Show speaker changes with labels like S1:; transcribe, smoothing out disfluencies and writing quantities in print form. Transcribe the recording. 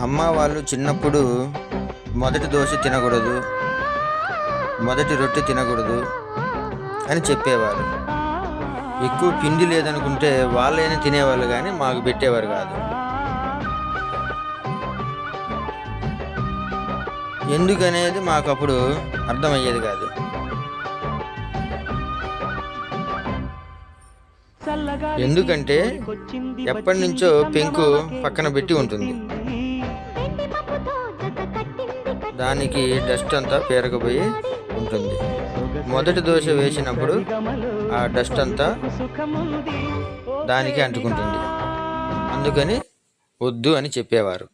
S1: అమ్మ వాళ్ళు చిన్నప్పుడు మొదటి దోశ తినకూడదు, మొదటి రొట్టె తినకూడదు అని చెప్పేవారు. ఎక్కువ పిండి లేదనుకుంటే వాళ్ళైనా తినేవాళ్ళు కానీ మాకు పెట్టేవారు కాదు. ఎందుకనేది మాకు అప్పుడు అర్థమయ్యేది కాదు. ఎందుకంటే ఎప్పటి నుంచో పెంకు పక్కన పెట్టి ఉంటుంది, దానికి డస్ట్ అంతా పేరకపోయి ఉంటుంది. మొదటి దోశ వేసినప్పుడు ఆ డస్ట్ అంతా దానికి అంటుకుంటుంది, అందుకని వద్దు అని చెప్పేవారు.